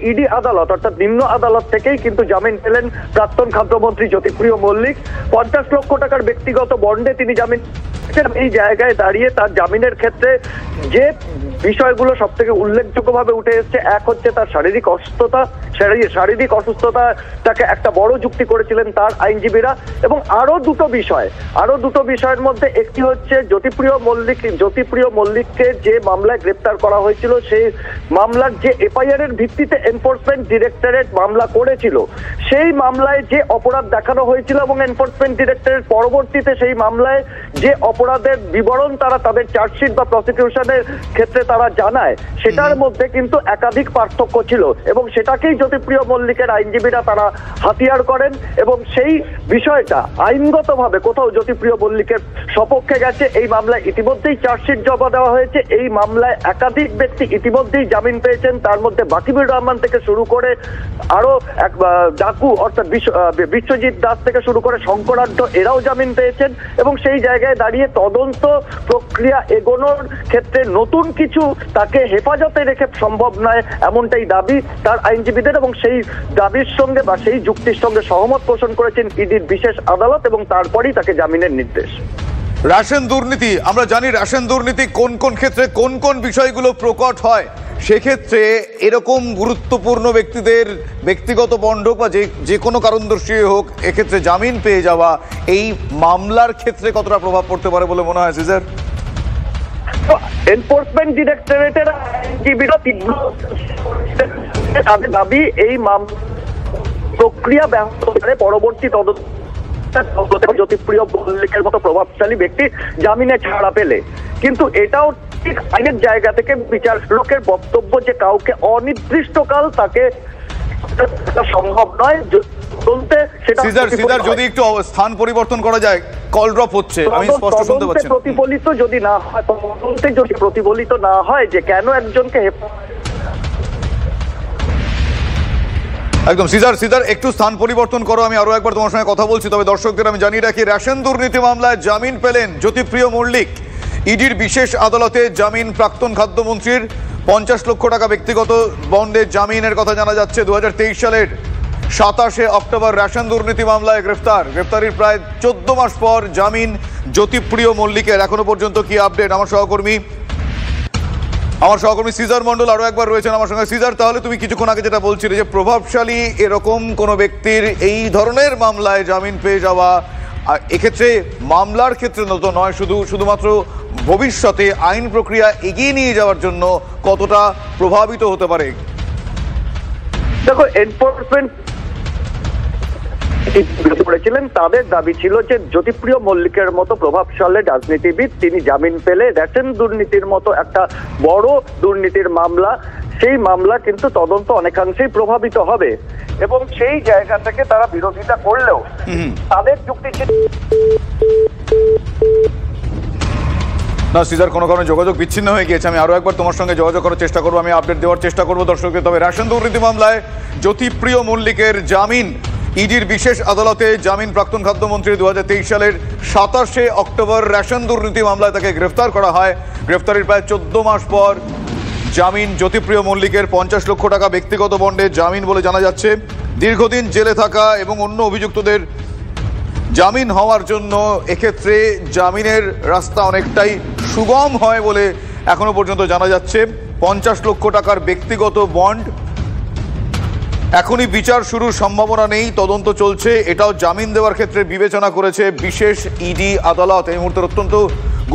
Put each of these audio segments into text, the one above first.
ED আদালত অর্থাৎ নিম্ন আদালত থেকেই কিন্তু জামিন পেলেন প্রাক্তন খাদ্যমন্ত্রী জ্যোতিপ্রিয় মল্লিক। 50 লক্ষ টাকার ব্যক্তিগত বন্ডে তিনি জামিন। এই জায়গায় দাঁড়িয়ে তার জামিনের ক্ষেত্রে যে বিষয়গুলো সব থেকে উল্লেখযোগ্যভাবে উঠে এসছে, এক হচ্ছে তার শারীরিক অসুস্থতাটাকে একটা বড় যুক্তি করেছিলেন তার আইনজীবীরা, এবং আরো দুটো বিষয়ের মধ্যে একটি হচ্ছে জ্যোতিপ্রিয় মল্লিককে যে মামলায় গ্রেপ্তার করা হয়েছিল, সেই মামলার যে এফআইআর এর ভিত্তিতে এনফোর্সমেন্ট ডিরেক্টরেট মামলা করেছিল, সেই মামলায় যে অপরাধ দেখানো হয়েছিল এবং এনফোর্সমেন্ট ডিরেক্টরেট পরবর্তীতে সেই মামলায় যে অপরাধের বিবরণ তারা তাদের চার্জশিট বা প্রসিকিউশনের ক্ষেত্রে তারা জানায়, সেটার মধ্যে কিন্তু একাধিক পার্থক্য ছিল এবং সেটাকেই জ্যোতিপ্রিয় মল্লিকের আইনজীবীরা তারা হাতিয়ার করেন এবং সেই বিষয়টা আইনগতভাবে কোথাও জ্যোতিপ্রিয় মল্লিকের সপক্ষে গেছে। এই মামলায় ইতিমধ্যেই চার্জশিট জমা দেওয়া হয়েছে, এই মামলায় একাধিক ব্যক্তি ইতিমধ্যেই জামিন পেয়েছেন, তার মধ্যে বাকিবুর রহমান থেকে শুরু করে আরো এক ডাকু অর্থাৎ বিশ্বজিৎ দাস থেকে শুরু করে শঙ্করাঢ্য এরাও জামিন পেয়েছেন এবং সেই জায়গায় দাঁড়িয়ে তদন্ত প্রক্রিয়া এগোনোর ক্ষেত্রে নতুন কিছু তাকে হেফাজতে রেখে সম্ভব নয়, এমনটাই দাবি তার আইনজীবীদের এবং সেই দাবির সঙ্গে বা সেই যুক্তির সঙ্গে সহমত পোষণ করেছেন ইডির বিশেষ আদালত এবং তারপরই তাকে জামিনের নির্দেশ। রেশন দুর্নীতি, আমরা জানি রেশন দুর্নীতি কোন কোন ক্ষেত্রে কোন কোন বিষয়গুলো প্রকট হয়, সেক্ষেত্রে এরকম গুরুত্বপূর্ণ ব্যক্তিদের ব্যক্তিগত বন্ড বা যে কোনো কারণদর্শী হোক এক্ষেত্রে জামিন পেয়ে যাওয়া এই মামলার ক্ষেত্রে কতটা প্রভাব পড়তে পারে বলে মনে হয় সিজার? এনফোর্সমেন্ট ডিরেক্টরেটের আইনজীবীরা তীব্র তাদের দাবি এই মামলা প্রক্রিয়া ব্যাহত করে পরবর্তী তদন্ত জ্যোতিপ্রিয় মল্লিকের মতো প্রভাবশালী ব্যক্তি জামিনে ছাড়া পেলে, কিন্তু এটাও ঠিক আইনের জায়গা থেকে বিচারকের বক্তব্য যে কাউকে অনির্দিষ্টকাল তাকে সম্ভব নয় বলতে। সেটা যদি একটু স্থান পরিবর্তন করা যায়, কল ড্রপ হচ্ছে, আমি স্পষ্ট শুনতে পাচ্ছি না। প্রতিফলিত যদি না হয়, তদন্তে যদি প্রতিফলিত না হয় যে কেন একজনকে একদম সিজার একটু স্থান পরিবর্তন করো, আমি আরো একবার তোমার সঙ্গে কথা বলছি। তবে দর্শকদের আমি জানিয়ে রাখি, রেশন দুর্নীতি মামলায় জামিন পেলেন জ্যোতিপ্রিয় মল্লিক। ইডির বিশেষ আদালতে জামিন প্রাক্তন খাদ্যমন্ত্রীর। 50 লক্ষ টাকা ব্যক্তিগত বন্ডে জামিনের কথা জানা যাচ্ছে। 2023 সালের 27 অক্টোবর রেশন দুর্নীতি মামলায় গ্রেফতারির প্রায় 14 মাস পর জামিন জ্যোতিপ্রিয় মল্লিকের। এখনো পর্যন্ত কি আপডেট? আমার সহকর্মী সিজার মন্ডল আরো একবার রয়েছেন আমার সঙ্গে। সিজার, তাহলে তুমি কিছুক্ষণ আগে যেটা বলছিলে যে প্রভাবশালী এরকম কোন ব্যক্তির এই ধরনের মামলায় জামিন পেয়ে যাওয়া এক্ষেত্রে মামলার ক্ষেত্রে নয়, শুধুমাত্র ভবিষ্যতে আইন প্রক্রিয়া এগিয়ে নিয়ে যাওয়ার জন্য কতটা প্রভাবিত হতে পারে? দেখো, এনফোর্সমেন্ট করেছিলেন, তাদের দাবি ছিল যে জ্যোতিপ্রিয় মল্লিকের মতো প্রভাবশালী রাজনীতিবিদ তিনি জামিন পেলে রেশন দুর্নীতির মতো একটা বড় দুর্নীতির মামলা, সেই মামলা কিন্তু তদন্ত অনেকাংশেই প্রভাবিত হবে এবং সেই জায়গা থেকে তারা বিরোধিতা করলেও তাদের যুক্তি না। সিজার, কোনো কারণে যোগাযোগ বিচ্ছিন্ন হয়ে গিয়েছে, আমি আরো একবার তোমার সঙ্গে যোগাযোগ করার চেষ্টা করবো, আমি আপডেট দেওয়ার চেষ্টা করবো দর্শকদের। তবে রেশন দুর্নীতি মামলায় জ্যোতিপ্রিয় মল্লিকের জামিন, ইডির বিশেষ আদালতে জামিন প্রাক্তন খাদ্যমন্ত্রী। 2023 সালের 27 অক্টোবর রেশন দুর্নীতি মামলায় তাকে গ্রেফতার করা হয়। গ্রেফতারির প্রায় 14 মাস পর জামিন জ্যোতিপ্রিয় মল্লিকের। 50 লক্ষ টাকা ব্যক্তিগত বন্ডে জামিন বলে জানা যাচ্ছে। দীর্ঘদিন জেলে থাকা এবং অন্য অভিযুক্তদের জামিন হওয়ার জন্য এক্ষেত্রে জামিনের রাস্তা অনেকটাই সুগম হয় বলে এখনো পর্যন্ত জানা যাচ্ছে। 50 লক্ষ টাকার ব্যক্তিগত বন্ড, এখনই বিচার শুরুর সম্ভাবনা নেই, তদন্ত চলছে, এটাও জামিন দেওয়ার ক্ষেত্রে বিবেচনা করেছে বিশেষ ইডি আদালত। এই মুহূর্তের অত্যন্ত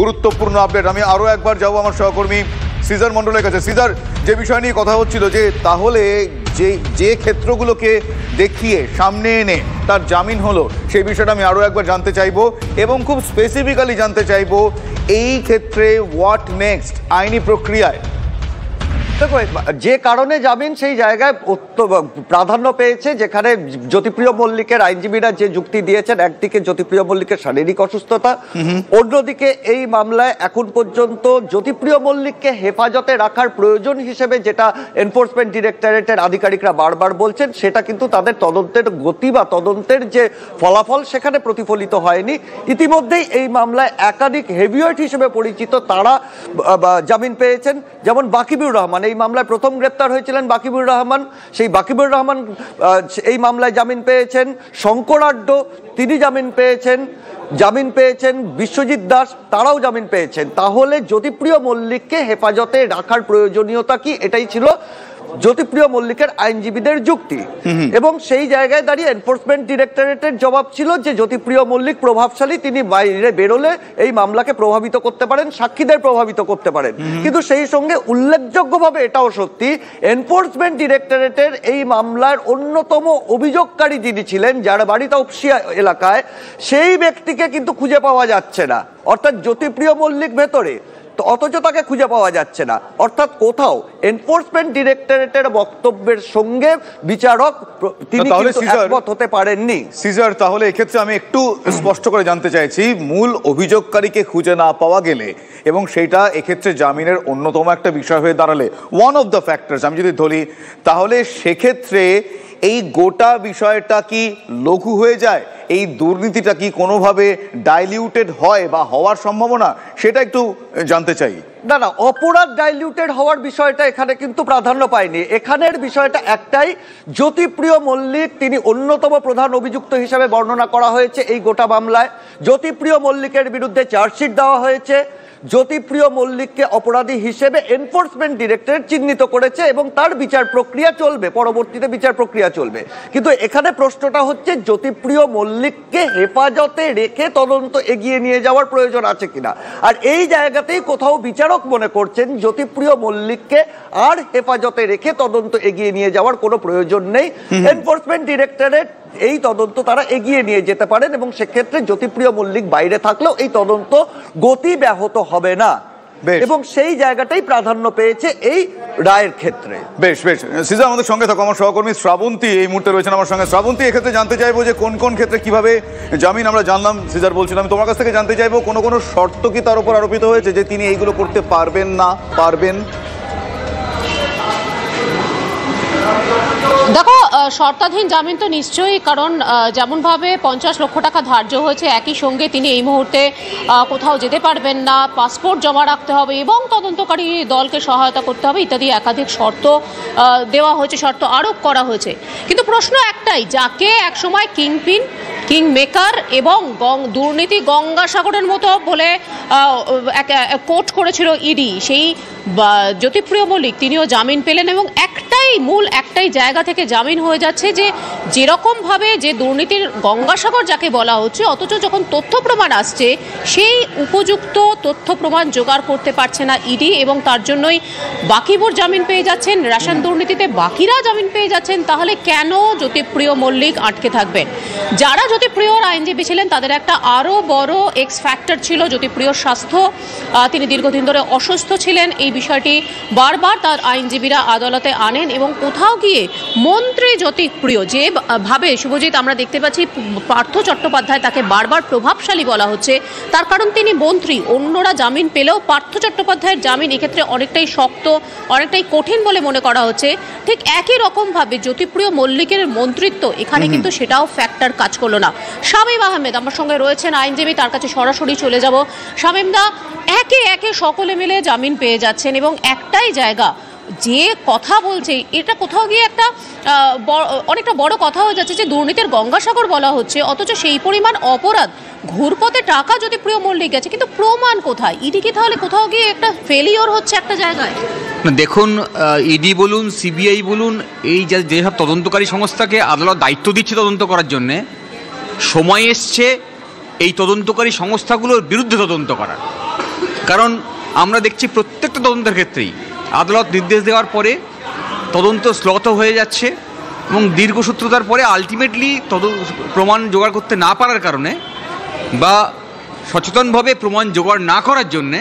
গুরুত্বপূর্ণ আপডেট। আমি আরো একবার যাবো আমার সহকর্মী সিজার মন্ডলের কাছে। সিজার, যে বিষয় নিয়ে কথা হচ্ছিল যে তাহলে যে ক্ষেত্রগুলোকে দেখিয়ে সামনে এনে তার জামিন হলো, সেই বিষয়টা আমি আরো একবার জানতে চাইবো এবং খুব স্পেসিফিক্যালি জানতে চাইবো এই ক্ষেত্রে হোয়াট নেক্সট আইনি প্রক্রিয়ায়। দেখো, যে কারণে জামিন সেই জায়গায় প্রাধান্য পেয়েছে, যেখানে জ্যোতিপ্রিয় মল্লিকের আইনজীবীরা যে যুক্তি দিয়েছেন, একদিকে জ্যোতিপ্রিয় মল্লিকের শারীরিক অসুস্থতা, অন্যদিকে এই মামলায় এখন পর্যন্ত জ্যোতিপ্রিয় মল্লিককে হেফাজতে রাখার প্রয়োজন হিসেবে যেটা এনফোর্সমেন্ট ডিরেক্টরেটের আধিকারিকরা বারবার বলছেন, সেটা কিন্তু তাদের তদন্তের গতি বা তদন্তের যে ফলাফল সেখানে প্রতিফলিত হয়নি। ইতিমধ্যেই এই মামলায় একাধিক হেভিওয়েট হিসেবে পরিচিত তারা জামিন পেয়েছেন, যেমন বাকিবুর রহমান। এই মামলায় প্রথম গ্রেপ্তার হয়েছিলেন বাকিবুর রহমান, সেই বাকিবুর রহমান এই মামলায় জামিন পেয়েছেন। শঙ্করাড্ড তিনি জামিন পেয়েছেন বিশ্বজিৎ দাস, তারাও জামিন পেয়েছেন। তাহলে জ্যোতিপ্রিয় মল্লিককে হেফাজতে রাখার প্রয়োজনীয়তা কি, এটাই ছিল জ্যোতিপ্রিয় মল্লিকের আইনজীবীদের যুক্তি। এবং সেই জায়গায় দাঁড়িয়ে এনফোর্সমেন্ট ডিরেক্টরেটের জবাব ছিল যে জ্যোতিপ্রিয় মল্লিক প্রভাবশালী, তিনি বাইরে বেরোলে এই মামলাকে প্রভাবিত করতে পারেন, সাক্ষীদের প্রভাবিত করতে পারেন। কিন্তু সেই সঙ্গে উল্লেখযোগ্যভাবে এটাও সত্যি, এনফোর্সমেন্ট ডিরেক্টরেটের এই মামলার অন্যতম অভিযোগকারী যিনি ছিলেন, যার বাড়ি তপসিয়া এলাকায়, সেই ব্যক্তিকে কিন্তু খুঁজে পাওয়া যাচ্ছে না। অর্থাৎ জ্যোতিপ্রিয় মল্লিক ভেতরে, অথচ তাকে খুঁজে পাওয়া যাচ্ছে না। অর্থাৎ কোথাও এনফোর্সমেন্ট ডিরেক্টরেটের বক্তব্যের সঙ্গে বিচারক তিনি একমত হতে পারেননি। সিজার, তাহলে এক্ষেত্রে আমি একটু স্পষ্ট করে জানতে চাইছি, মূল অভিযোগকারীকে খুঁজে না পাওয়া গেলে এবং সেইটা এক্ষেত্রে জামিনের অন্যতম একটা বিষয় হয়ে দাঁড়ালে, ওয়ান অফ দ্য ফ্যাক্টরস আমি যদি ধরি, তাহলে সেক্ষেত্রে এই গোটা বিষয়টা কি লঘু হয়ে যায়? এই দুর্নীতিটা কি কোনোভাবে ডাইলিউটেড হয় বা হওয়ার সম্ভাবনা, সেটা একটু জানতে চাই। না, অপরাধ ডাইলিউটেড হওয়ার বিষয়টা এখানে কিন্তু প্রাধান্য পায়নি। এখানের বিষয়টা একটাই, জ্যোতিপ্রিয় মল্লিক তিনি অন্যতম প্রধান অভিযুক্ত হিসেবে বর্ণনা করা হয়েছে এই গোটা মামলায়। জ্যোতিপ্রিয় মল্লিকের বিরুদ্ধে চার্জশিট দেওয়া হয়েছে, জ্যোতিপ্রিয় মল্লিককে অপরাধী হিসেবে এনফোর্সমেন্ট ডিরেক্টরেট চিহ্নিত করেছে এবং তার বিচার প্রক্রিয়া চলবে, পরবর্তীতে বিচার প্রক্রিয়া চলবে। কিন্তু এখানে প্রশ্নটা হচ্ছে জ্যোতিপ্রিয় মল্লিককে হেফাজতে রেখে তদন্ত এগিয়ে নিয়ে যাওয়ার প্রয়োজন আছে কিনা। আর এই জায়গাতেই কোথাও বিচারক মনে করছেন জ্যোতিপ্রিয় মল্লিককে আর হেফাজতে রেখে তদন্ত এগিয়ে নিয়ে যাওয়ার কোনো প্রয়োজন নেই। এনফোর্সমেন্ট ডিরেক্টরেট এই তদন্ত তারা এগিয়ে নিয়ে যেতে পারেন এবং সেক্ষেত্রে জ্যোতিপ্রিয় মল্লিক বাইরে থাকলেও এই তদন্ত গতি ব্যাহত হবে না এবং সেই জায়গাটাই প্রাধান্য পেয়েছে এই রায়ের ক্ষেত্রে। বেশ বেশ, সিজার আমাদের সঙ্গে থাকো আমার সহকর্মী শ্রাবন্তী এই মুহূর্তে রয়েছেন আমার সঙ্গে। শ্রাবন্তী, এক্ষেত্রে জানতে চাইবো যে কোন কোন ক্ষেত্রে কিভাবে জামিন আমরা জানলাম, সিজার বলছিলাম, আমি তোমার কাছ থেকে জানতে চাইবো কোনো শর্ত কি তার উপর আরোপিত হয়েছে যে তিনি এইগুলো করতে পারবেন না পারবেন? দেখো, শর্তাধীন জামিন তো নিশ্চয়ই, কারণ যেমনভাবে 50 লক্ষ টাকা ধার্য হয়েছে, একই সঙ্গে তিনি এই মুহূর্তে কোথাও যেতে পারবেন না, পাসপোর্ট জমা রাখতে হবে এবং তদন্তকারী দলকে সহায়তা করতে হবে ইত্যাদি একাধিক শর্ত দেওয়া হয়েছে, শর্ত আরোপ করা হয়েছে। কিন্তু প্রশ্ন একটাই, যাকে একসময় কিংপিন, কিং মেকার এবং দুর্নীতি গঙ্গাসাগরের মতো বলে কোট করেছিল ইডি, সেই জ্যোতিপ্রিয় মল্লিক তিনিও জামিন পেলেন এবং একটাই জায়গা থেকে জামিন হয়ে যাচ্ছে যে যেরকমভাবে যে দুর্নীতির গঙ্গাসাগর যাকে বলা হচ্ছে, অথচ যখন তথ্য প্রমাণ আসছে সেই উপযুক্ত তথ্য প্রমাণ জোগাড় করতে পারছে না ইডি এবং তার জন্যই বাকিবুর জামিন পেয়ে যাচ্ছেন, রেশন দুর্নীতিতে বাকিরা জামিন পেয়ে যাচ্ছেন। তাহলে কেন জ্যোতিপ্রিয় মল্লিক আটকে থাকবেন? যারা জ্যোতিপ্রিয়র আইনজীবী ছিলেন তাদের একটা আরও বড় এক্স ফ্যাক্টর ছিল জ্যোতিপ্রিয়র স্বাস্থ্য। তিনি দীর্ঘদিন ধরে অসুস্থ ছিলেন, এই বিষয়টি বারবার তার আইনজীবীরা আদালতে আনেন এবং কোথাও গিয়ে মন্ত্রী জ্যোতিপ্রিয় যে ভাবে, শুভজিৎ, আমরা দেখতে পাচ্ছি পার্থ চট্টোপাধ্যায় তাকে বারবার প্রভাবশালী বলা হচ্ছে, তার কারণ তিনি মন্ত্রী। অন্যরা জামিন পেলেও পার্থ চট্টোপাধ্যায়ের জামিন এক্ষেত্রে অনেকটাই শক্ত, অনেকটাই কঠিন বলে মনে করা হচ্ছে। ঠিক একই রকমভাবে জ্যোতিপ্রিয় মল্লিকের মন্ত্রিত্ব এখানে কিন্তু সেটাও ফ্যাক্টর কাজ করলো না। শামীম আহমেদ আমার সঙ্গে রয়েছেন আইনজীবী, তার কাছে সরাসরি চলে যাব। শামীম দা, একে একে সকলে মিলে জামিন পেয়ে যাচ্ছেন এবং একটাই জায়গা যে কথা বলছে এটা কোথাও গিয়ে একটা অনেকটা বড় কথা হয়ে যাচ্ছে যে দুর্নীতির গঙ্গাসাগর বলা হচ্ছে, অথচ সেই পরিমাণ অপরাধ, ঘুরপথে টাকা জ্যোতিপ্রিয় মল্লিক গেছে, কিন্তু প্রমাণ কোথায়? ইডি কি তাহলে কোথাও গিয়ে একটা ফেলিওর হচ্ছে একটা জায়গায়? দেখুন, ইডি বলুন, সিবিআই বলুন, এই যেসব তদন্তকারী সংস্থাকে আদালত দায়িত্ব দিচ্ছে তদন্ত করার জন্যে, সময় এসছে এই তদন্তকারী সংস্থাগুলোর বিরুদ্ধে তদন্ত করার। কারণ আমরা দেখছি প্রত্যেকটা তদন্তের ক্ষেত্রেই আদালত নির্দেশ দেওয়ার পরে তদন্ত শ্লথ হয়ে যাচ্ছে এবং দীর্ঘসূত্রতার পরে আলটিমেটলি প্রমাণ জোগাড় করতে না পারার কারণে বা সচেতনভাবে প্রমাণ জোগাড় না করার জন্যে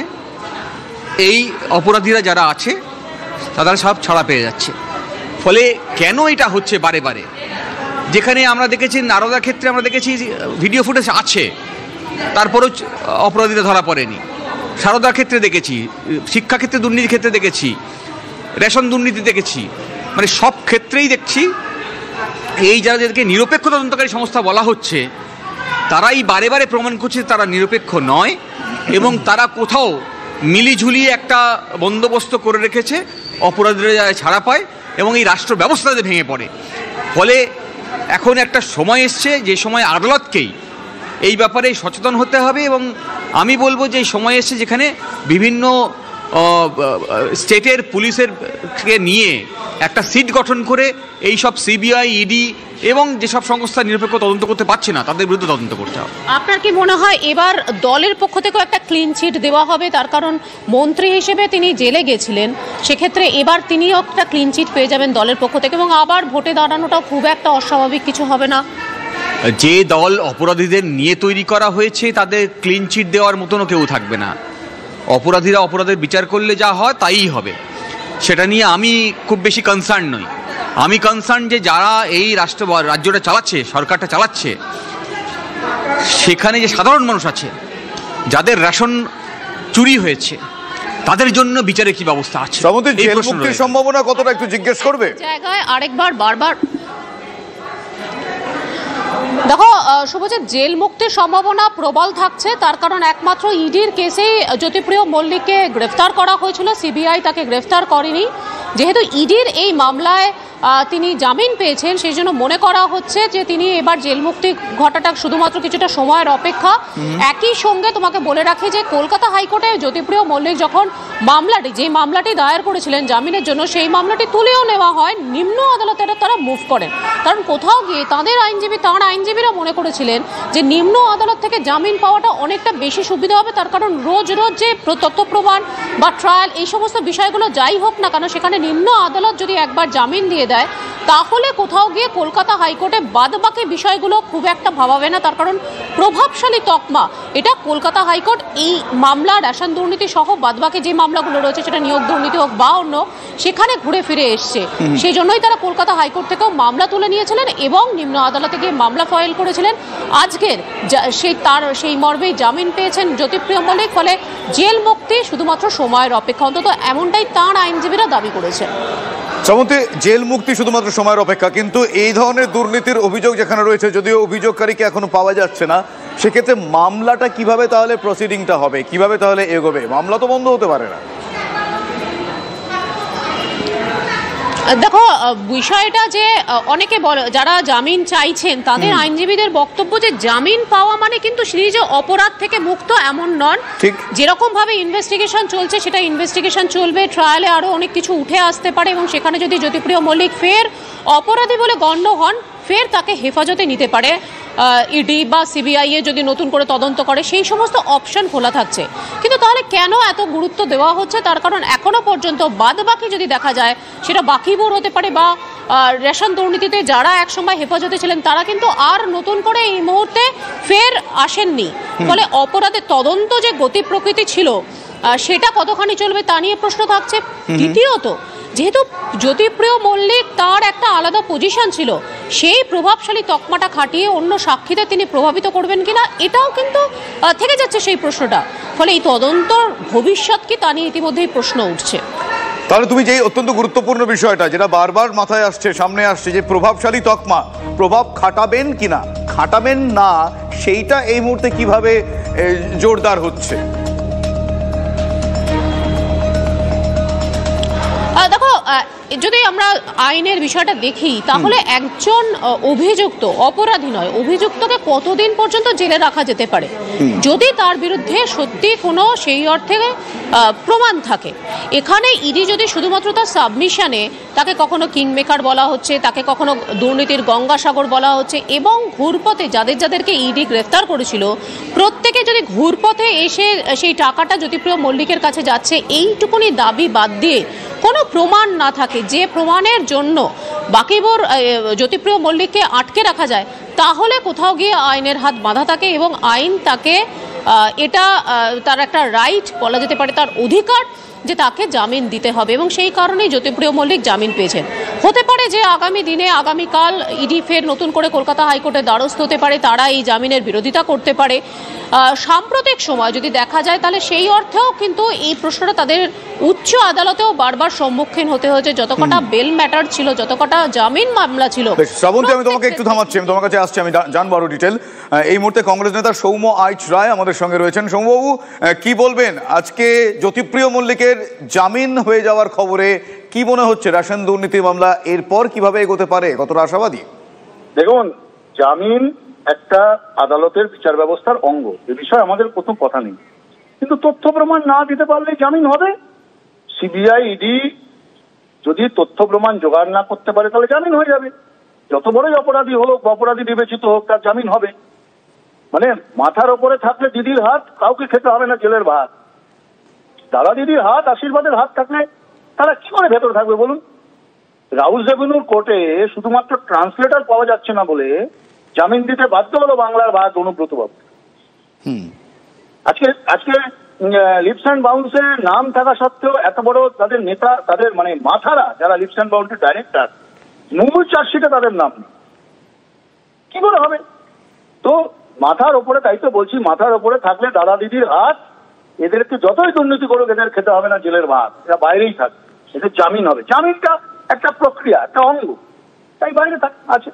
এই অপরাধীরা যারা আছে তারা সব ছাড়া পেয়ে যাচ্ছে। ফলে কেন এটা হচ্ছে বারে বারে? যেখানে আমরা দেখেছি নারদার ক্ষেত্রে আমরা দেখেছি ভিডিও ফুটেজ আছে, তারপরেও অপরাধীরা ধরা পড়েনি। সারদার ক্ষেত্রে দেখেছি, শিক্ষাক্ষেত্রে দুর্নীতির ক্ষেত্রে দেখেছি, রেশন দুর্নীতি দেখেছি, মানে সব ক্ষেত্রেই দেখছি এই যাদেরকে নিরপেক্ষ তদন্তকারী সংস্থা বলা হচ্ছে তারাই বারে বারে প্রমাণ করছে তারা নিরপেক্ষ নয় এবং তারা কোথাও মিলিঝুলিয়ে একটা বন্দোবস্ত করে রেখেছে অপরাধীরা ছাড়া পায় এবং এই রাষ্ট্র ব্যবস্থাতে ভেঙে পড়ে। ফলে এখন একটা সময় এসছে যে সময় আদালতকেই এই ব্যাপারে সচেতন হতে হবে, এবং আমি বলবো যে এই সময় এসছে যেখানে বিভিন্ন স্টেটের পুলিশের নিয়ে একটা সিট গঠন করে এই সব সিবিআই, ইডি এবং যেসব সংস্থা নিরপেক্ষ তদন্ত করতে পারছে না তাদের বিরুদ্ধে তদন্ত করতে হবে। আপনার কি মনে হয় এবার দলের পক্ষ থেকেও একটা ক্লিন চিট দেওয়া হবে? তার কারণ মন্ত্রী হিসেবে তিনি জেলে গেছিলেন, সেক্ষেত্রে এবার তিনিও একটা ক্লিন চিট পেয়ে যাবেন দলের পক্ষ থেকে, এবং আবার ভোটে দাঁড়ানোটাও খুব একটা অস্বাভাবিক কিছু হবে না। যে দল অপরাধীদের নিয়ে তৈরি করা হয়েছে তাদের ক্লিন চিট দেওয়ার মতনও কেউ থাকবে না। অপরাধীরা অপরাধের বিচার করলে যা হয় তাই হবে, সেটা নিয়ে আমি খুব বেশি কনসার্ন নই। আমি কনসার্ন যে যারা এই রাজ্যটা চালাচ্ছে, সরকারটা চালাচ্ছে, সেখানে যে সাধারণ মানুষ আছে যাদের রেশন চুরি হয়েছে তাদের জন্য বিচারে কি ব্যবস্থা আছে। জেল মুক্তির সম্ভাবনা কতটা একটু জিজ্ঞেস করবে? জায়গায় আরেকবার বারবার দেখো শুভজিৎ, জেল মুক্তির সম্ভাবনা প্রবল থাকছে, তার কারণ একমাত্র ইডির কেসেই জ্যোতিপ্রিয় মল্লিককে গ্রেফতার করা হয়েছিল, সিবিআই তাকে গ্রেফতার করেনি। যেহেতু ইডির এই মামলায় তিনি জামিন পেয়েছেন, সেই জন্য মনে করা হচ্ছে যে তিনি এবার জেল মুক্তি ঘটাটা শুধুমাত্র কিছুটা সময়ের অপেক্ষা। একই সঙ্গে তোমাকে বলে রাখি যে কলকাতা হাইকোর্টে জ্যোতিপ্রিয় মল্লিক যখন যে মামলাটি দায়ের করেছিলেন জামিনের জন্য, সেই মামলাটি তুলেও নেওয়া হয়, নিম্ন আদালতের তারা মুভ করেন। কারণ কোথাও গিয়ে তার আইনজীবীরা মনে করেছিলেন যে নিম্ন আদালত থেকে জামিন পাওয়াটা অনেকটা বেশি সুবিধা হবে, তার কারণ রোজ যে তথ্য প্রমাণ বা ট্রায়াল এই সমস্ত বিষয়গুলো যাই হোক না কেন, সেখানে নিম্ন আদালত যদি একবার জামিন দিয়ে দেয় তাহলে কোথাও গিয়ে কলকাতা হাইকোর্টে বাদবাকি বিষয়গুলো খুব একটা ভাবাবে না। তার কারণ প্রভাবশালী তকমা এটা কলকাতা হাইকোর্ট এই মামলা, রেশন দুর্নীতি সহ বাদবাকি যে মামলাগুলো রয়েছে, সেটা নিয়োগ দুর্নীতি হোক বা অন্য, সেখানে ঘুরে ফিরে এসছে। সেই জন্যই তারা কলকাতা হাইকোর্ট থেকেও মামলা তুলে নিয়েছিলেন এবং নিম্ন আদালতে গিয়ে মামলা ফাইল করেছিলেন। আজকের সেই মর্মেই জামিন পেয়েছেন জ্যোতিপ্রিয় মল্লিক, ফলে জেল মুক্তি শুধুমাত্র সময়ের অপেক্ষা, অন্তত এমনটাই তাঁর আইনজীবীরা দাবি করেছেন। শ্রাবন্তী, জেল মুক্তি শুধুমাত্র সময়ের অপেক্ষা, কিন্তু এই ধরনের দুর্নীতির অভিযোগ যেখানে রয়েছে, যদিও অভিযোগকারীকে এখনো পাওয়া যাচ্ছে না, সেক্ষেত্রে মামলাটা কিভাবে তাহলে প্রসিডিংটা হবে, কিভাবে তাহলে এগোবে? মামলা তো বন্ধ হতে পারে না। দেখো বিষয়টা যে অনেকে যারা জামিন চাইছেন তাদের আইনজীবীদের বক্তব্য যে জামিন পাওয়া মানে কিন্তু যে অপরাধ থেকে মুক্ত এমন নন। যেরকম ভাবে ইনভেস্টিগেশন চলছে সেটা ইনভেস্টিগেশন চলবে, ট্রায়ালে আরো অনেক কিছু উঠে আসতে পারে এবং সেখানে যদি জ্যোতিপ্রিয় মল্লিক ফের অপরাধী বলে গণ্য হন, ফের তাকে হেফাজতে নিতে পারে ইডি বা সিবিআই এ যদি নতুন করে তদন্ত করে, সেই সমস্ত অপশন খোলা থাকছে। কিন্তু তাহলে কেন এত গুরুত্ব দেওয়া হচ্ছে? তার কারণ এখনো পর্যন্ত বাদবাকি যদি দেখা যায়, সেটা বাকিবুর হতে পারে বা রেশন দুর্নীতিতে যারা একসময় হেফাজতে ছিলেন তারা কিন্তু আর নতুন করে এই মুহূর্তে ফের আসেননি। ফলে অপরাধের তদন্ত যে গতি প্রকৃতি ছিল সেটা কতখানি চলবে তা নিয়ে প্রশ্ন থাকছে। দ্বিতীয়ত, যেহেতু জ্যোতিপ্রিয় মল্লিক তার একটা আলাদা পজিশন ছিল, সেই প্রভাবশালী তকমাটা খাটিয়ে অন্য সাক্ষীদের তিনি প্রভাবিত করবেন কিনা এটাও কিন্তু থেকে যাচ্ছে সেই প্রশ্নটা। ফলে এই তদন্তর ভবিষ্যৎ কি তা নিয়ে ইতিমধ্যেই প্রশ্ন উঠছে। তাহলে তুমি যে অত্যন্ত গুরুত্বপূর্ণ বিষয়টা যেটা বারবার মাথায় আসছে, সামনে আসছে, যে প্রভাবশালী তকমা প্রভাব খাটাবেন কিনা, খাটাবেন না, সেইটা এই মুহূর্তে কিভাবে জোরদার হচ্ছে? দেখো, যদি আমরা আইনের বিষয়টা দেখি তাহলে একজন অভিযুক্ত, অপরাধী নয়, অভিযুক্তকে কতদিন পর্যন্ত জেলে রাখা যেতে পারে যদি তার বিরুদ্ধে সত্যি কোনো সেই অর্থে প্রমাণ থাকে। এখানে ইডি যদি শুধুমাত্র তার সাবমিশনে তাকে কখনো কিংমেকার বলা হচ্ছে, তাকে কখনো দুর্নীতির গঙ্গাসাগর বলা হচ্ছে, এবং ঘুরপথে যাদেরকে ইডি গ্রেফতার করেছিল প্রত্যেকে যদি ঘুরপথে এসে সেই টাকাটা জ্যোতিপ্রিয় মল্লিকের কাছে যাচ্ছে, এইটুকুনি দাবি বাদ দিয়ে কোনো প্রমাণ না থাকে, যে প্রমাণের জন্য বাকিবুর জ্যোতিপ্রিয় মল্লিককে আটকে রাখা যায়, তাহলে কোথাও গিয়ে আইনের হাত বাঁধা থাকে এবং আইন তাকে এটা তার একটা রাইট বলা যেতে পারে, তার অধিকার যে তাকে জামিন দিতে হবে, এবং সেই কারণেই জ্যোতিপ্রিয় মল্লিক জামিন পেয়েছেন। হতে পারে যে আগামীকাল ইডি ফের নতুন করে কলকাতা হাইকোর্টের দ্বারস্থ হতে পারে, তারা এই জামিনের বিরোধিতা করতে পারে। সাম্প্রতিক সময় যদি দেখা যায় তাহলে সেই অর্থেও কিন্তু এই প্রশ্নটা তাদের উচ্চ আদালতেও বারবার সম্মুখীন হতে হয়েছে। যতকটা বেল ম্যাটার ছিল, যতকটা জামিন মামলা ছিল। শ্রাবন্তী, আমি তোমাকে একটু থামাচ্ছি, আমি তোমার কাছে আসছি, আমি জানবো আরো ডিটেল। এই মুহূর্তে কংগ্রেস নেতা সৌম্য আইচ রায় আমাদের সঙ্গে রয়েছেন। সৌম্যবাবু, কি বলবেন আজকে জ্যোতিপ্রিয় মল্লিকের মল্লিকের জামিন হয়ে যাওয়ার খবরে কি মনে হচ্ছে রেশন দুর্নীতি মামলা এরপর কিভাবে এগোতে পারে, কতটা আশাবাদী? দেখুন, জামিন একটা আদালতের বিচার ব্যবস্থার অঙ্গ, এ বিষয়ে আমাদের কোনো কথা নেই, কিন্তু তথ্য প্রমাণ না দিতে পারলে জামিন হবে। সিবিআই ইডি যদি তথ্য প্রমাণ জোগাড় না করতে পারে তাহলে জামিন হয়ে যাবে। যত বড়ই অপরাধী হোক, অপরাধী বিবেচিত হোক, তার জামিন হবে। মানে মাথার ওপরে থাকলে দিদির হাত, কাউকে খেতে হবে না জেলের ভাত। দাদা দিদির হাত, আশীর্বাদের হাত থাকলে তারা কি করে ভেতরে থাকবে বলুন? রাউস এভিনিউর কোর্টে শুধুমাত্র ট্রান্সলেটর পাওয়া যাচ্ছে না বলে জামিন দিতে বাধ্য হলো বাংলার ভাত অনুব্রত বাবু। আজকে লিপস অ্যান্ড বাউন্সে নাম থাকা সত্ত্বেও এত বড় তাদের নেতা, তাদের মানে মাথারা যারা লিপস অ্যান্ড বাউন্সের ডাইরেক্টর, মূল চার্জশিটে তাদের নাম নেই, কি করে হবে? তো মাথার ওপরে, তাই তো বলছি, মাথার ওপরে থাকলে দাদা দিদির হাত, এদেরকে যতই দুর্নীতি করুক এদের খেতে হবে না জেলের ভাত, এরা বাইরেই থাকবে, এদের জামিন হবে। জামিনটা একটা প্রক্রিয়া, একটা অঙ্গ, তাই বাইরে আছে।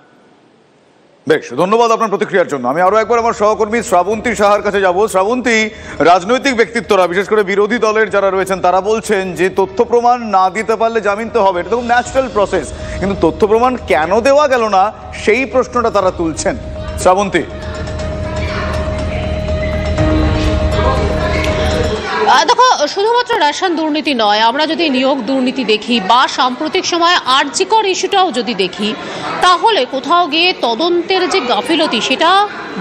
বেশ, ধন্যবাদ আপনার প্রতিক্রিয়ার জন্য। আমি আরো একবার আমার সহকর্মী শ্রাবন্তী সাহার কাছে যাব। শ্রাবন্তী, রাজনৈতিক ব্যক্তিত্বরা, বিশেষ করে বিরোধী দলের যারা রয়েছেন, তারা বলছেন যে তথ্য প্রমাণ না দিতে পারলে জামিন তো হবে, এটা তো ন্যাচারাল প্রসেস, কিন্তু তথ্য প্রমাণ কেন দেওয়া গেল না সেই প্রশ্নটা তারা তুলছেন। শ্রাবন্তী, দেখো, শুধুমাত্র রেশন দুর্নীতি নয়, আমরা যদি নিয়োগ দুর্নীতি দেখি বা সাম্প্রতিক সময়ে আরজিকর ইস্যুটাও যদি দেখি, তাহলে কোথাও গিয়ে তদন্তের যে গাফিলতি সেটা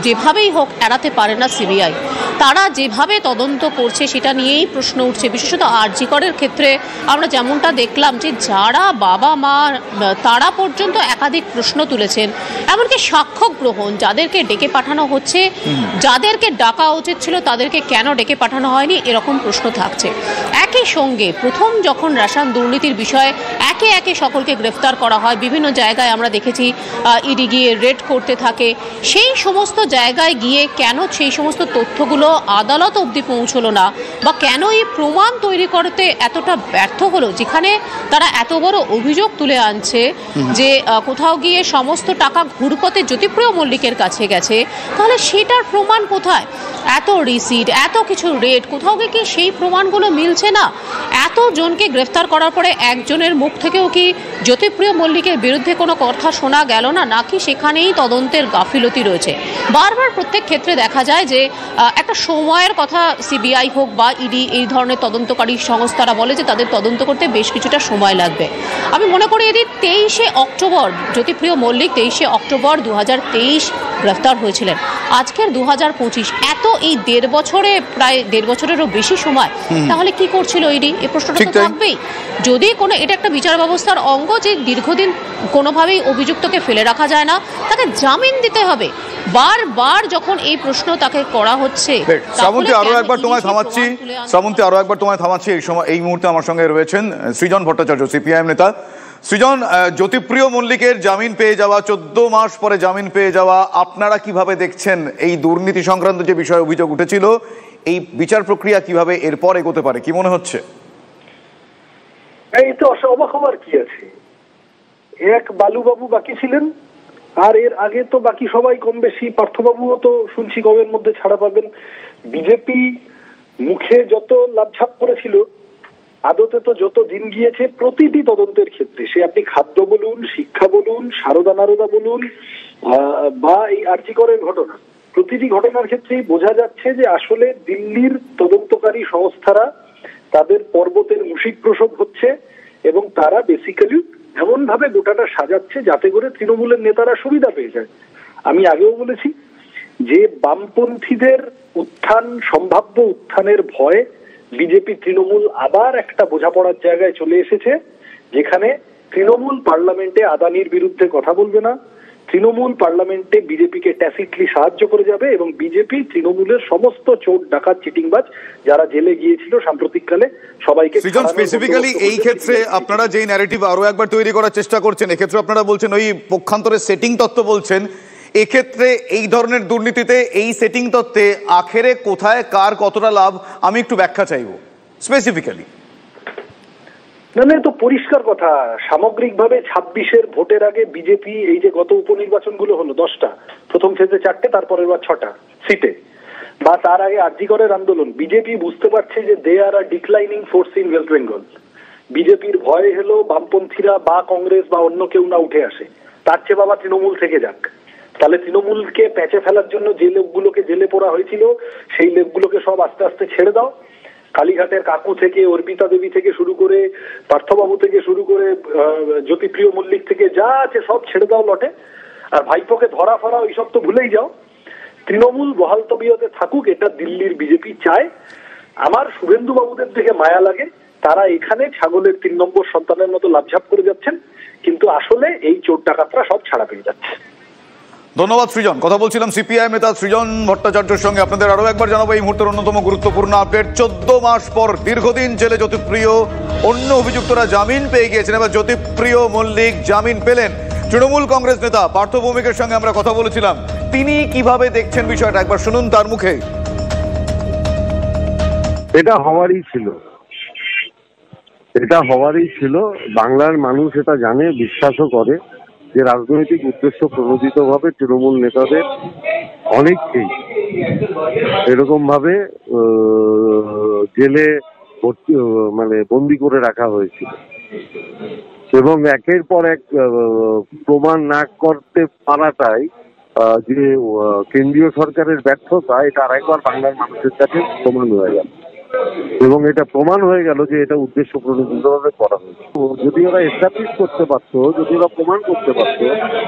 যেভাবেই হোক এড়াতে পারে না সিবিআই। তারা যেভাবে তদন্ত করছে সেটা নিয়েই প্রশ্ন উঠছে। বিশেষত আরজিকরের ক্ষেত্রে আমরা যেমনটা দেখলাম যে যারা বাবা মা তারা পর্যন্ত একাধিক প্রশ্ন তুলেছেন, এমনকি সাক্ষ্য গ্রহণ, যাদেরকে ডেকে পাঠানো হচ্ছে, যাদেরকে ডাকা উচিত ছিল তাদেরকে কেন ডেকে পাঠানো হয়নি, এরকম প্রশ্ন থাকছে। একই সঙ্গে প্রথম যখন রেশন দুর্নীতির বিষয়ে একে একে সকলকে গ্রেফতার করা হয়, বিভিন্ন জায়গায় আমরা দেখেছি ইডি গিয়ে রেড করতে থাকে, সেই সমস্ত জায়গায় গিয়ে কেন সেই সমস্ত তথ্যগুলো আদালত অবধি পৌঁছলো না, বা কেন এই প্রমাণ তৈরি করতে এতটা ব্যর্থ হলো, যেখানে তারা এত বড় অভিযোগ তুলে আনছে যে কোথাও গিয়ে সমস্ত টাকা ঘুরপথে জ্যোতিপ্রিয় মল্লিকের কাছে গেছে, তাহলে সেটার প্রমাণ কোথায়? এত রিসিট, এত কিছু রেট, কোথাও গিয়ে কি সেই প্রমাণগুলো মিলছে না? এত জনকে গ্রেফতার করার পরে একজনের মুখ থেকেও কি জ্যোতিপ্রিয় মল্লিকের বিরুদ্ধে কোনো কথা শোনা গেল না, নাকি সেখানেই তদন্তের গাফিলতি রয়েছে? বারবার প্রত্যেক ক্ষেত্রে দেখা যায় যে একটা সময়ের কথা, সিবিআই হোক বা ইডি, এই ধরনের তদন্তকারী সংস্থারা বলে যে তাদের তদন্ত করতে বেশ কিছুটা সময় লাগবে। আমি মনে করি এটি 23শে অক্টোবর, জ্যোতিপ্রিয় মল্লিক 23শে অক্টোবর 2023 গ্রেফতার হয়েছিলেন, আজকের 2025, এত এই 1.5 বছরে, প্রায় 1.5 বছরেরও বেশি সময়, তাহলে কি করছিল ইডি? এই প্রশ্নটা তো থাকবেই। যদি কোনো, এটা একটা বিচার ব্যবস্থার অঙ্গ যে দীর্ঘদিন কোনোভাবেই অভিযুক্তকে ফেলে রাখা যায় না, তাকে জামিন দিতে হবে। বারবার যখন এই প্রশ্ন তাকে করা হচ্ছে, শ্রাবন্তী আরো একবার তোমায় থামাচ্ছি, এই মুহূর্তে আমার সঙ্গে রয়েছেন সৃজন ভট্টাচার্য, সিপিআইএম নেতা। সৃজন, জ্যোতিপ্রিয় মল্লিকের জামিন পেয়ে যাওয়া, 14 মাস পরে জামিন পেয়ে যাওয়া, আপনারা কিভাবে দেখছেন এই দুর্নীতি সংক্রান্ত যে বিষয়ে অভিযোগ উঠেছিল, এই বিচার প্রক্রিয়া কিভাবে এরপর এগোতে পারে, কি মনে হচ্ছে? এই তো অবাক হবার কি আছে, এক বালুবাবু বাকি ছিলেন, আর এর আগে তো বাকি সবাই কম বেশি, পার্থবাবুও তো শুনছি কবের মধ্যে ছাড়া পাবেন। বিজেপি মুখে যত লাভঝাপ করেছিল, আদতে তো যত দিন গিয়েছে প্রতিটি তদন্তের ক্ষেত্রে, সে আপনি খাদ্য বলুন, শিক্ষা বলুন, সারদা নারদা বলুন, বা এই আরজিকরের ঘটনা, প্রতিটি ঘটনার ক্ষেত্রেই বোঝা যাচ্ছে যে আসলে দিল্লির তদন্তকারী সংস্থারা তাদের পর্বতের মুশিক প্রসব হচ্ছে, এবং তারা বেসিক্যালি এমন ভাবে গোটাটা সাজাচ্ছে যাতে করে তৃণমূলের নেতারা সুবিধা পেয়ে যায়। আমি আগেও বলেছি যে বামপন্থীদের উত্থান, সম্ভাব্য উত্থানের ভয় বিজেপি তৃণমূল আবার একটা বোঝাপড়ার জায়গায় চলে এসেছে, যেখানে তৃণমূল পার্লামেন্টে আদানির বিরুদ্ধে কথা বলবে না, তৃণমূল পার্লামেন্টে বিজেপিকে ট্যাসিটলি সাহায্য করে যাবে, এবং বিজেপি তৃণমূলের সমস্ত চোর ডাকাত চিটিংবাজ যারা জেলে গিয়েছিল সাম্প্রতিককালে সবাইকে। স্পেসিফিক্যালি এই ক্ষেত্রে আপনারা যেই ন্যারেটিভ আরো একবার তৈরি করার চেষ্টা করছেন, এক্ষেত্রে আপনারা বলছেন ওই পক্ষান্তরের সেটিং তত্ত্ব বলছেন, এক্ষেত্রে এই ধরনের দুর্নীতিতে এই সেটিং তত্ত্বে আখেরে কোথায় কার কতটা লাভ, আমি একটু ব্যাখ্যা চাইব স্পেসিফিক্যালি। না, তো পরিষ্কার কথা, সামগ্রিকভাবে 26-এর ভোটের আগে বিজেপি, এই যে গত উপনির্বাচনগুলো হলো 10টা, প্রথম ফেজে 4টে, তারপরের বার 6টা সিটে, বা তার আগে আরজিকরের আন্দোলন, বিজেপি বুঝতে পারছে যে they are a declining force in West Bengal. বিজেপির ভয় হলো বামপন্থীরা বা কংগ্রেস বা অন্য কেউ না উঠে আসে, তার চেয়ে বাবা তৃণমূল থেকে যাক। তাহলে তৃণমূলকে প্যাঁচে ফেলার জন্য যে লোকগুলোকে জেলে পোড়া হয়েছিল সেই লোকগুলোকে সব আস্তে আস্তে ছেড়ে দাও। কালীঘাটের কাকু থেকে, অর্পিতা দেবী থেকে শুরু করে, পার্থবাবু থেকে শুরু করে, জ্যোতিপ্রিয় মল্লিক থেকে যা আছে সব ছেড়ে দাও লটে। আর ভাইপোকে ধরা ফরা ওইসব তো ভুলেই যাও। তৃণমূল বহাল তবিয়তে থাকুক, এটা দিল্লির বিজেপি চায়। আমার শুভেন্দু বাবুদের দেখে মায়া লাগে, তারা এখানে ছাগলের 3 নম্বর সন্তানের মতো লাভঝাপ করে যাচ্ছেন, কিন্তু আসলে এই চোর ডাকাতরা সব ছাড়া পেয়ে যাচ্ছে। ধন্যবাদ সৃজন। কথা বলছিলাম সিপিআইএম নেতা সৃজন ভট্টাচার্যের সঙ্গে। আপনাদের আরো একবার জানাবো এই মুহূর্তের অন্যতম গুরুত্বপূর্ণ আপডেট। 14 মাস পর দীর্ঘদিন জেলে জ্যোতিপ্রিয়, অন্য অভিযুক্তরা জামিন পেয়ে গিয়েছেন। এবার জ্যোতিপ্রিয় মল্লিক জামিন পেলেন। তৃণমূল কংগ্রেস নেতা পার্থ ভৌমিকের সঙ্গে আমরা কথা বলেছিলাম, তিনি কিভাবে দেখছেন বিষয়টা একবার শুনুন তার মুখে। এটা হওয়ারই ছিল, বাংলার মানুষ এটা জানে, বিশ্বাসও করে যে রাজনৈতিক উদ্দেশ্য প্রণোদিতভাবে তৃণমূল নেতাদের অনেককেই এরকম ভাবে জেলে বন্দি করে রাখা হয়েছিল এবং একের পর এক প্রমাণ না করতে পারাটাই যে কেন্দ্রীয় সরকারের ব্যর্থতা, এটা আরেকবার বাংলার মানুষের কাছে প্রমাণ হয়ে গেল এবং এটা প্রমাণ হয়ে গেল যে এটা উদ্দেশ্য প্রণোদিতভাবে করা হয়েছে। যদি ওরা এস্টাবলিশ করতে পারতো, যদি ওরা প্রমাণ করতে পারতো,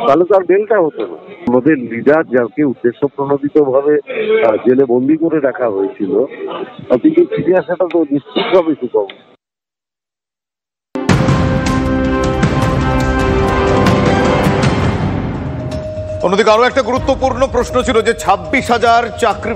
তাহলে তো আর বেলটা হতো না। আমাদের লিডার যাকে উদ্দেশ্য প্রণোদিতভাবে জেলে বন্দি করে রাখা হয়েছিল, কিন্তু ফিরে আসাটা তো নিশ্চিতভাবে সুখবর। অন্যদিকে আরো একটা গুরুত্বপূর্ণ প্রশ্ন ছিল যে 26,000 চাকরি